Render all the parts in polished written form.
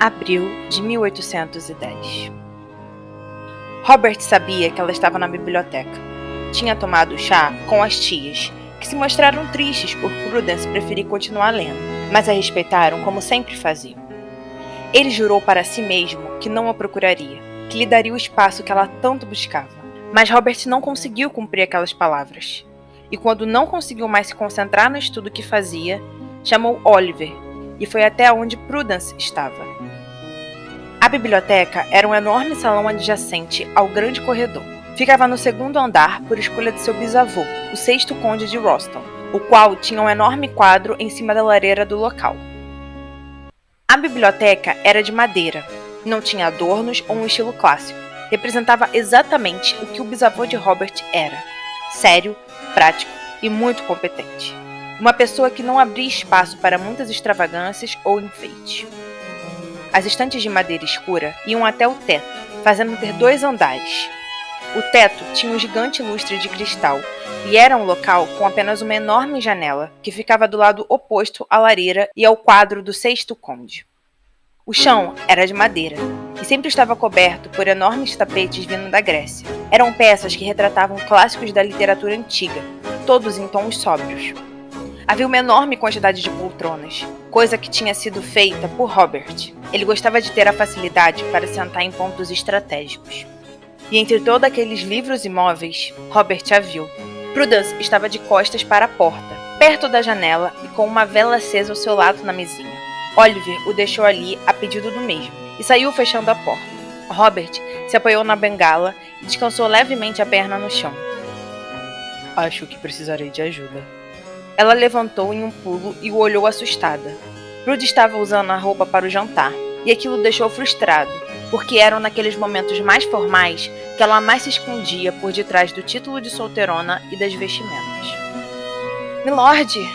Abril de 1810. Robert sabia que ela estava na biblioteca. Tinha tomado chá com as tias, que se mostraram tristes por Prudence preferir continuar lendo, mas a respeitaram como sempre faziam. Ele jurou para si mesmo que não a procuraria, que lhe daria o espaço que ela tanto buscava. Mas Robert não conseguiu cumprir aquelas palavras. E quando não conseguiu mais se concentrar no estudo que fazia, chamou Oliver e foi até onde Prudence estava. A biblioteca era um enorme salão adjacente ao grande corredor. Ficava no segundo andar por escolha de seu bisavô, o 6º Conde de Roston, o qual tinha um enorme quadro em cima da lareira do local. A biblioteca era de madeira, não tinha adornos ou um estilo clássico. Representava exatamente o que o bisavô de Robert era: sério, prático e muito competente. Uma pessoa que não abria espaço para muitas extravagâncias ou enfeites. As estantes de madeira escura iam até o teto, fazendo ter 2 andares. O teto tinha um gigante lustre de cristal e era um local com apenas uma enorme janela que ficava do lado oposto à lareira e ao quadro do 6º Conde. O chão era de madeira e sempre estava coberto por enormes tapetes vindo da Grécia. Eram peças que retratavam clássicos da literatura antiga, todos em tons sóbrios. Havia uma enorme quantidade de poltronas, coisa que tinha sido feita por Robert. Ele gostava de ter a facilidade para sentar em pontos estratégicos. E entre todos aqueles livros e móveis, Robert a viu. Prudence estava de costas para a porta, perto da janela e com uma vela acesa ao seu lado na mesinha. Oliver o deixou ali a pedido do mesmo e saiu fechando a porta. Robert se apoiou na bengala e descansou levemente a perna no chão. Acho que precisarei de ajuda. Ela levantou em um pulo e o olhou assustada. Prudy estava usando a roupa para o jantar, e aquilo o deixou frustrado, porque eram naqueles momentos mais formais que ela mais se escondia por detrás do título de solteirona e das vestimentas. Milord!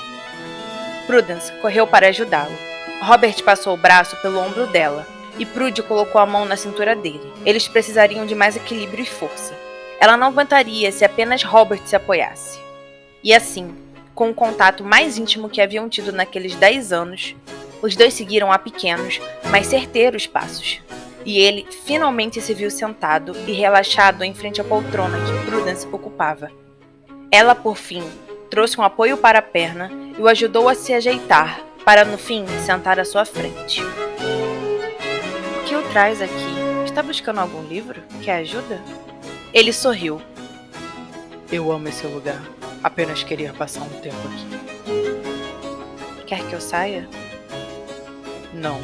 Prudence correu para ajudá-lo. Robert passou o braço pelo ombro dela, e Prudy colocou a mão na cintura dele. Eles precisariam de mais equilíbrio e força. Ela não aguentaria se apenas Robert se apoiasse. E assim, com o contato mais íntimo que haviam tido naqueles 10 anos, os dois seguiram a pequenos, mas certeiros passos. E ele finalmente se viu sentado e relaxado em frente à poltrona que Prudence ocupava. Ela, por fim, trouxe um apoio para a perna e o ajudou a se ajeitar, para no fim sentar à sua frente. O que o traz aqui? Está buscando algum livro? Quer ajuda? Ele sorriu. Eu amo esse lugar. Apenas queria passar um tempo aqui. Quer que eu saia? Não.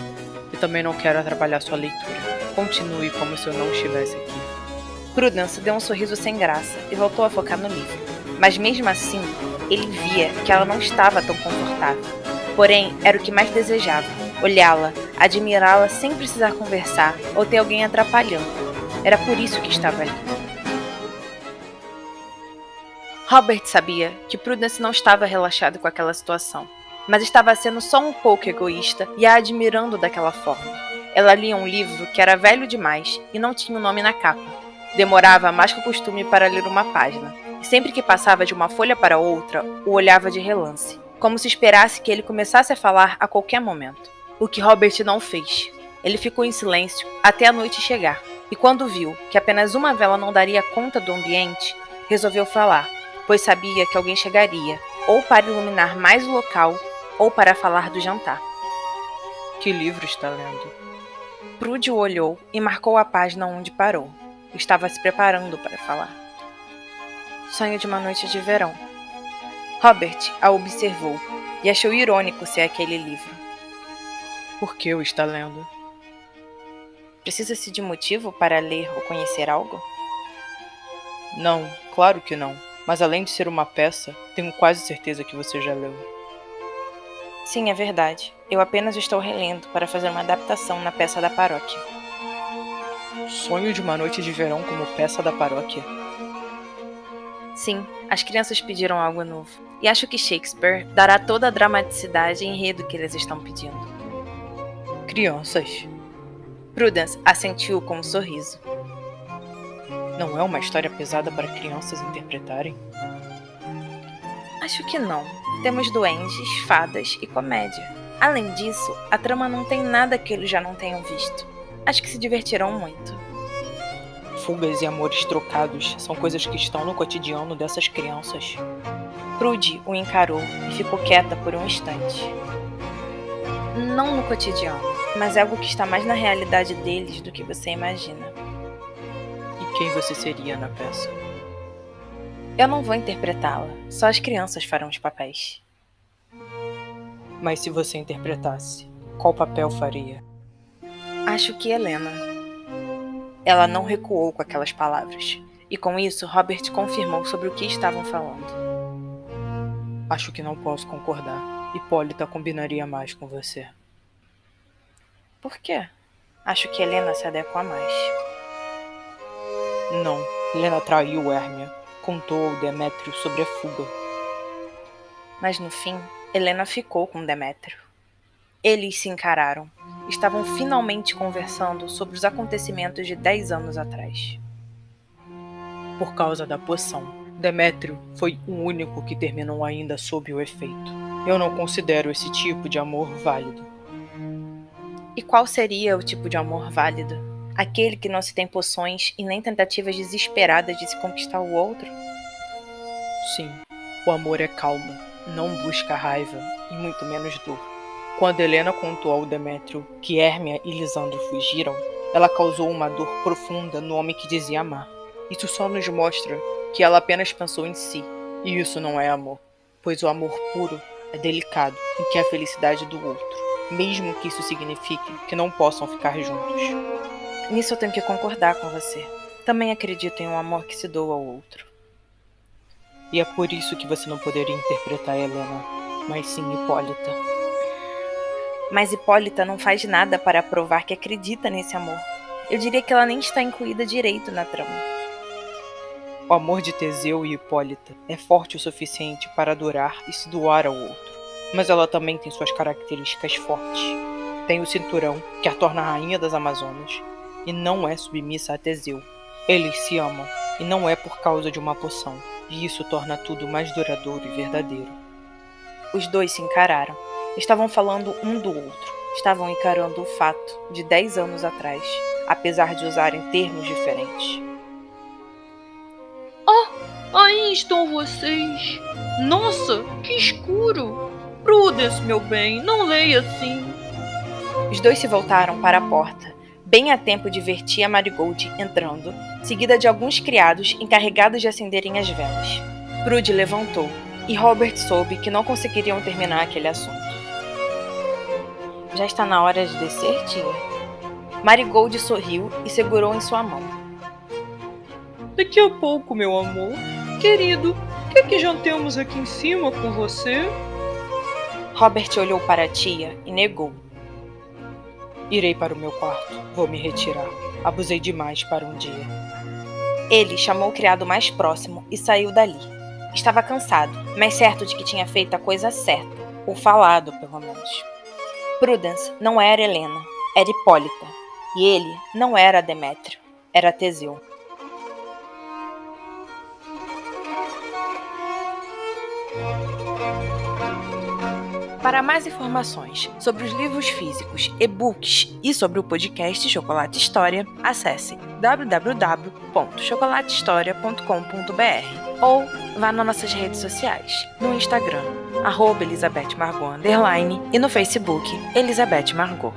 E também não quero atrapalhar sua leitura. Continue como se eu não estivesse aqui. Prudence deu um sorriso sem graça e voltou a focar no livro. Mas mesmo assim, ele via que ela não estava tão confortável. Porém, era o que mais desejava: olhá-la, admirá-la sem precisar conversar ou ter alguém atrapalhando. Era por isso que estava ali. Robert sabia que Prudence não estava relaxada com aquela situação, mas estava sendo só um pouco egoísta e a admirando daquela forma. Ela lia um livro que era velho demais e não tinha o nome na capa. Demorava mais que o costume para ler uma página, e sempre que passava de uma folha para outra, o olhava de relance, como se esperasse que ele começasse a falar a qualquer momento. O que Robert não fez. Ele ficou em silêncio até a noite chegar, e quando viu que apenas uma vela não daria conta do ambiente, resolveu falar, pois sabia que alguém chegaria, ou para iluminar mais o local, ou para falar do jantar. Que livro está lendo? Prudy o olhou e marcou a página onde parou. Estava se preparando para falar. Sonho de uma noite de verão. Robert a observou e achou irônico ser aquele livro. Por que o está lendo? Precisa-se de motivo para ler ou conhecer algo? Não, claro que não. Mas além de ser uma peça, tenho quase certeza que você já leu. Sim, é verdade. Eu apenas estou relendo para fazer uma adaptação na peça da paróquia. Sonho de uma noite de verão como peça da paróquia? Sim, as crianças pediram algo novo. E acho que Shakespeare dará toda a dramaticidade e enredo que eles estão pedindo. Crianças? Prudence assentiu com um sorriso. Não é uma história pesada para crianças interpretarem? Acho que não. Temos duendes, fadas e comédia. Além disso, a trama não tem nada que eles já não tenham visto. Acho que se divertirão muito. Fugas e amores trocados são coisas que estão no cotidiano dessas crianças. Prude o encarou e ficou quieta por um instante. Não no cotidiano, mas é algo que está mais na realidade deles do que você imagina. E quem você seria na peça? Eu não vou interpretá-la, só as crianças farão os papéis. Mas se você interpretasse, qual papel faria? Acho que Helena. Ela não recuou com aquelas palavras, e com isso Robert confirmou sobre o que estavam falando. Acho que não posso concordar. Hipólita combinaria mais com você. Por quê? Acho que Helena se adequa mais. Não, Helena traiu Hérmia. Contou ao Demétrio sobre a fuga. Mas no fim, Helena ficou com Demétrio. Eles se encararam. Estavam finalmente conversando sobre os acontecimentos de 10 anos atrás. Por causa da poção, Demétrio foi o único que terminou ainda sob o efeito. Eu não considero esse tipo de amor válido. E qual seria o tipo de amor válido? Aquele que não se tem poções e nem tentativas desesperadas de se conquistar o outro? Sim, o amor é calmo, não busca raiva e muito menos dor. Quando Helena contou ao Demétrio que Hérmia e Lisandro fugiram, ela causou uma dor profunda no homem que dizia amar. Isso só nos mostra que ela apenas pensou em si, e isso não é amor, pois o amor puro é delicado e quer a felicidade do outro, mesmo que isso signifique que não possam ficar juntos. Nisso eu tenho que concordar com você. Também acredito em um amor que se doa ao outro. E é por isso que você não poderia interpretar Helena, mas sim Hipólita. Mas Hipólita não faz nada para provar que acredita nesse amor. Eu diria que ela nem está incluída direito na trama. O amor de Teseu e Hipólita é forte o suficiente para adorar e se doar ao outro, mas ela também tem suas características fortes. Tem o cinturão, que a torna a rainha das Amazonas, e não é submissa a Teseu. Eles se amam, e não é por causa de uma poção, e isso torna tudo mais duradouro e verdadeiro. Os dois se encararam. Estavam falando um do outro. Estavam encarando o fato de 10 anos atrás, apesar de usarem termos diferentes. Aí estão vocês. Nossa, que escuro. Prudence, meu bem, não leia assim. Os dois se voltaram para a porta, bem a tempo de ver tia Marigold entrando, seguida de alguns criados encarregados de acenderem as velas. Prude levantou, e Robert soube que não conseguiriam terminar aquele assunto. Já está na hora de descer, tia? Marigold sorriu e segurou em sua mão. Daqui a pouco, meu amor. Querido, quer que jantemos aqui em cima com você? Robert olhou para a tia e negou. Irei para o meu quarto. Vou me retirar. Abusei demais para um dia. Ele chamou o criado mais próximo e saiu dali. Estava cansado, mas certo de que tinha feito a coisa certa, ou falado, pelo menos. Prudence não era Helena, era Hipólita. E ele não era Demétrio, era Teseu. Para mais informações sobre os livros físicos, e-books e sobre o podcast Chocolate História, acesse www.chocolatehistoria.com.br ou vá nas nossas redes sociais, no Instagram, @ElizabethMargot_ e no Facebook, Elizabeth Margot.